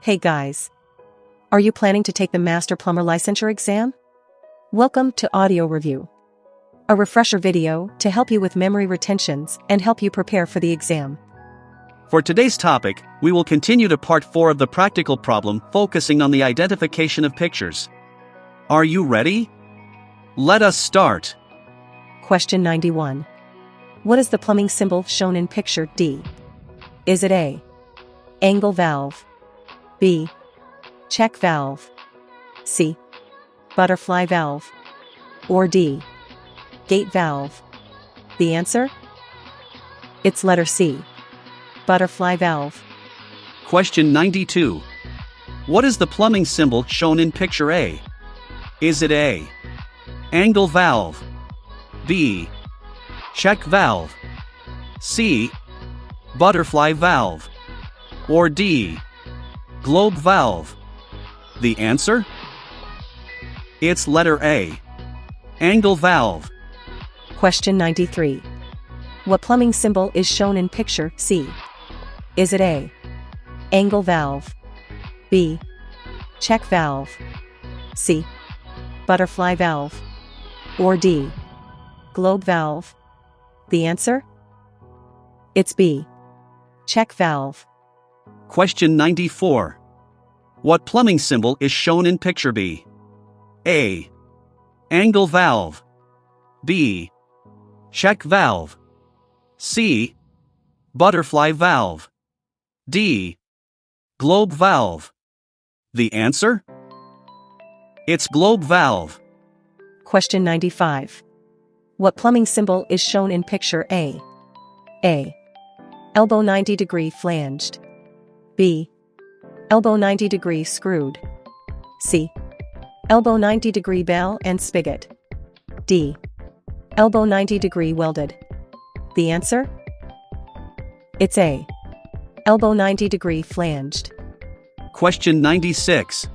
Hey guys! Are you planning to take the Master Plumber Licensure exam? Welcome to Audio Review, a refresher video to help you with memory retentions and help you prepare for the exam. For today's topic, we will continue to part 4 of the practical problem focusing on the identification of pictures. Are you ready? Let us start. Question 91. What is the plumbing symbol shown in picture D? Is it A, angle valve, B, check valve, C, butterfly valve, or D, gate valve? The answer? It's letter C, butterfly valve. Question 92. What is the plumbing symbol shown in picture A? Is it A, angle valve, B, check valve, C, butterfly valve, or D, globe valve? The answer? It's letter A, angle valve. Question 93. What plumbing symbol is shown in picture C? Is it A, angle valve, B, check valve, C, butterfly valve, or D, globe valve? The answer? It's B, check valve. Question 94. What plumbing symbol is shown in picture B? A, angle valve, B, check valve, C, butterfly valve, D, globe valve? The answer? It's globe valve. Question 95. What plumbing symbol is shown in picture A? A, elbow 90 degree flanged, B, elbow 90 degree screwed, C, elbow 90 degree bell and spigot, D, elbow 90 degree welded? The answer? It's A, elbow 90 degree flanged. Question 96.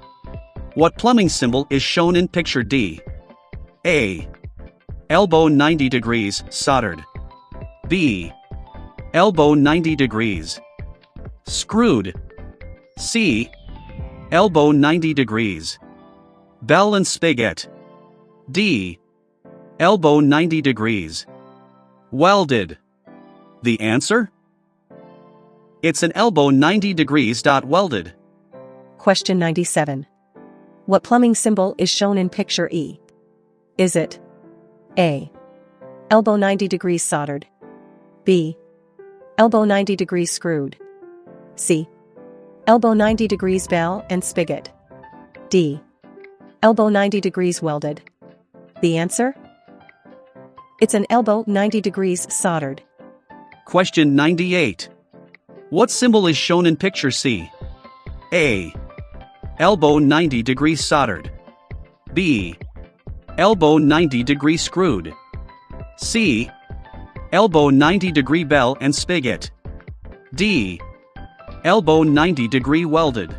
What plumbing symbol is shown in picture D? A, elbow 90 degrees soldered, B, elbow 90 degrees screwed, C, elbow 90 degrees bell and spigot, D, elbow 90 degrees welded? The answer? It's an elbow 90 degrees welded. Question 97. What plumbing symbol is shown in picture E? Is it A, elbow 90 degrees soldered, B, elbow 90 degrees screwed, C, elbow 90 degrees bell and spigot, D, elbow 90 degrees welded? The answer? It's an elbow 90 degrees soldered. Question 98. What symbol is shown in picture C? A, elbow 90 degrees soldered, B, elbow 90 degree screwed, C, elbow 90 degree bell and spigot, D, elbow 90 degree welded?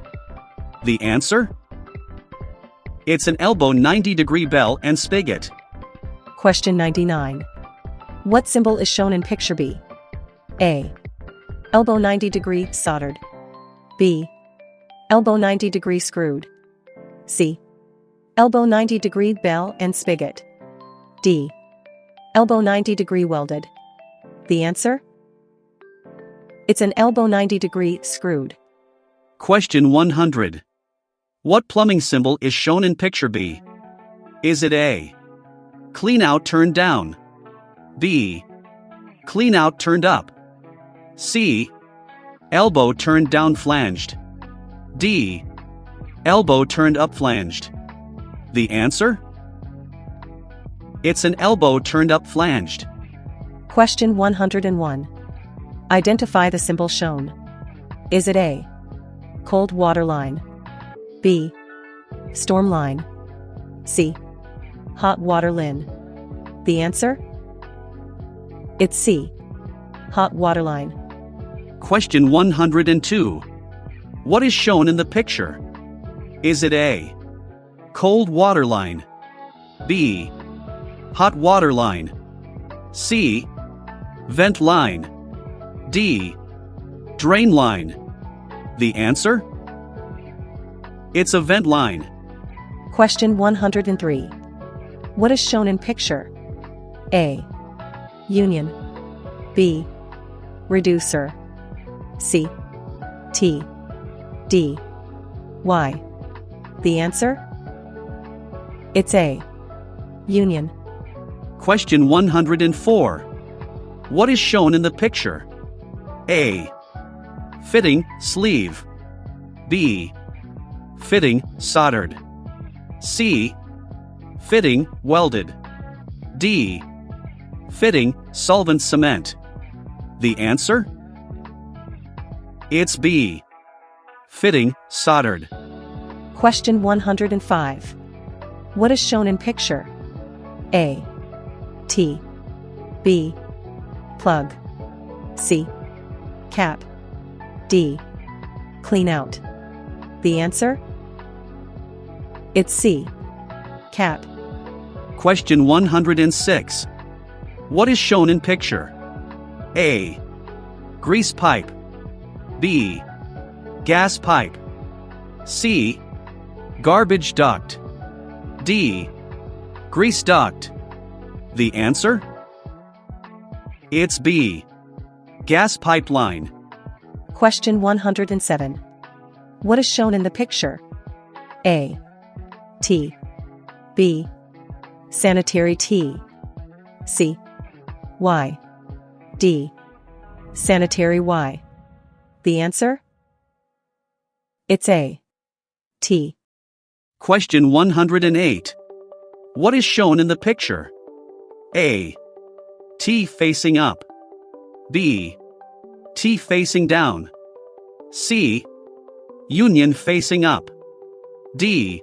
The answer? It's an elbow 90 degree bell and spigot. Question 99. What symbol is shown in picture B? A, elbow 90 degree soldered, B, elbow 90 degree screwed, C, elbow 90 degree bell and spigot, D, elbow 90 degree welded? The answer? It's an elbow 90 degree screwed. Question 100. What plumbing symbol is shown in picture B? Is it A, clean out turned down, B, clean out turned up, C, elbow turned down flanged, D, elbow turned up flanged? The answer? It's an elbow turned up flanged. Question 101. Identify the symbol shown. Is it A, cold water line, B, storm line, C, hot water line? The answer? It's C, hot water line. Question 102. What is shown in the picture? Is it A, cold water line, B, hot water line, C, vent line, D, drain line? The answer? It's a vent line. Question 103. What is shown in picture? A. Union. B. Reducer. C. T. D. Y. The answer? It's A. Union. Question 104. What is shown in the picture? A. Fitting, sleeve. B. Fitting, soldered. C. Fitting, welded. D. Fitting, solvent cement. The answer? It's B. Fitting, soldered. Question 105. What is shown in picture? A. T. B. Plug. C. Cap. D. Clean out. The answer? It's C. Cap. Question 106. What is shown in picture? A. Grease pipe. B. Gas pipe. C. Garbage duct. D. Grease duct. The answer? It's B. Gas pipeline. Question 107. What is shown in the picture? A. T. B. Sanitary T. C. Y. D. Sanitary Y. The answer? It's A. T. Question 108. What is shown in the picture? A. T facing up. B. T facing down. C. Union facing up. D.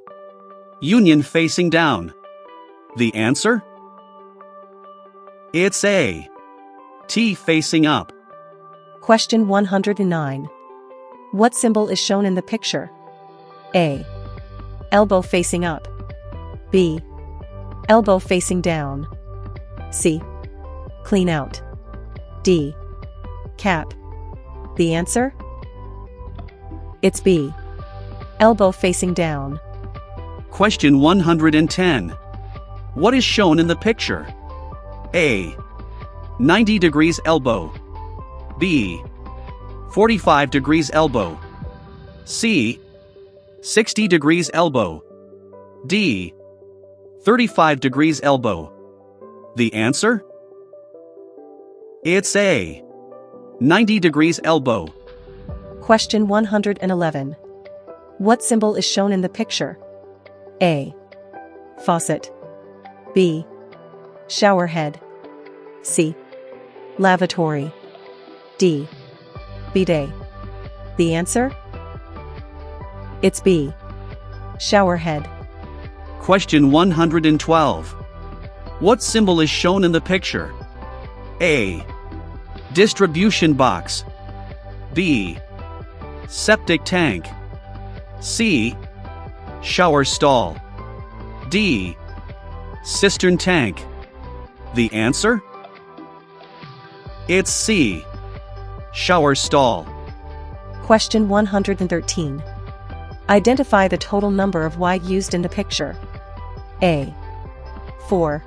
Union facing down. The answer? It's A. T facing up. Question 109. What symbol is shown in the picture? A. Elbow facing up. B. Elbow facing down. C. Clean out. D. Cap. The answer? It's B. Elbow facing down. Question 110. What is shown in the picture? A. 90 degrees elbow. B. 45 degrees elbow. C. 60 degrees elbow. D. 35 degrees elbow. The answer? It's A. 90 degrees elbow. Question 111. What symbol is shown in the picture? A. Faucet. B. Shower head. C. Lavatory. D. Bidet. The answer? It's B. Shower head. Question 112. What symbol is shown in the picture? A. Distribution box. B. Septic tank. C. Shower stall. D. Cistern tank. The answer? It's C. Shower stall. Question 113. Identify the total number of Y used in the picture. A. 4.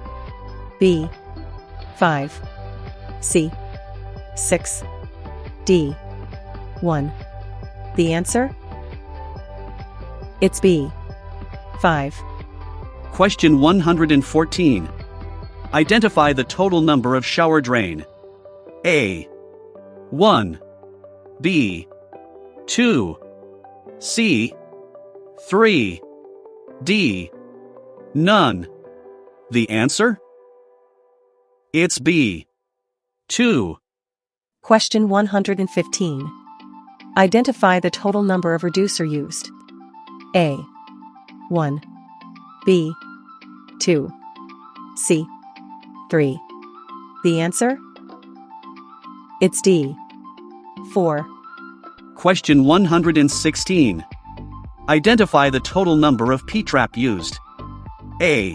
B. 5. C. 6. D. 1. The answer? It's B. 5. Question 114. Identify the total number of shower drain. A. 1. B. 2. C. 3. D. None. The answer? It's B. 2. Question 115. Identify the total number of reducer used. A. 1. B. 2. C. 3. The answer? It's D. 4. Question 116. Identify the total number of P-trap used. A.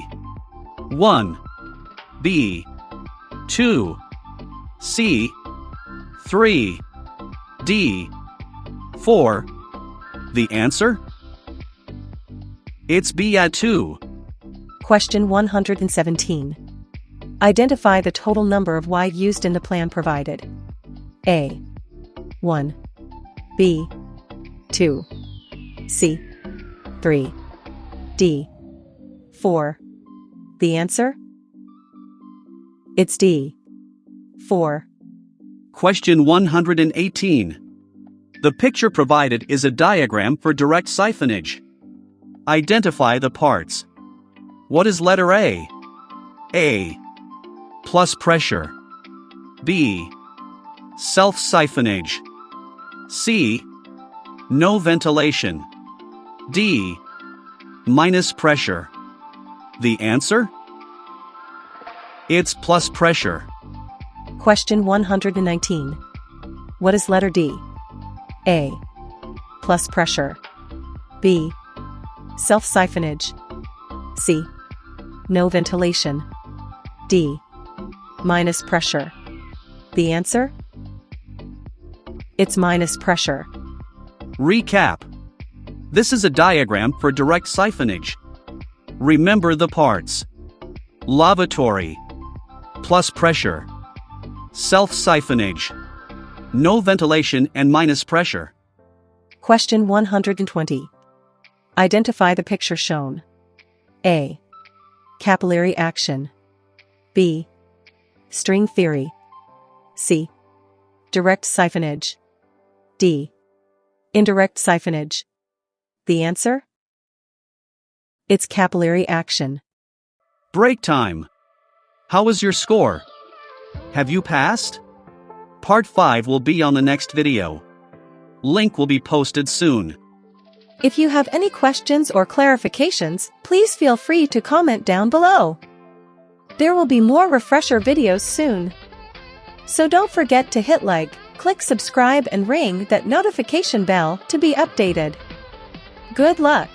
1. B. 2. C. 3. D. 4. The answer? It's B at 2. Question 117. Identify the total number of Y used in the plan provided. A. 1. B. 2. C. 3. D. 4. The answer? It's D. 4. Question 118. The picture provided is a diagram for direct siphonage. Identify the parts. What is letter A? A. Plus pressure. B. Self-siphonage. C. No ventilation. D. Minus pressure. The answer? It's plus pressure. Question 119. What is letter D? A. Plus pressure. B. Self-siphonage. C. No ventilation. D. Minus pressure. The answer? It's minus pressure. Recap. This is a diagram for direct siphonage. Remember the parts. Lavatory. Plus pressure. Self-siphonage. No ventilation and minus pressure. Question 120. Identify the picture shown. A. Capillary action. B. String theory. C. Direct siphonage. D. Indirect siphonage. The answer? It's capillary action. Break time. How was your score? Have you passed? Part 5 will be on the next video. Link will be posted soon. If you have any questions or clarifications, please feel free to comment down below. There will be more refresher videos soon. So don't forget to hit like, click subscribe and ring that notification bell to be updated. Good luck!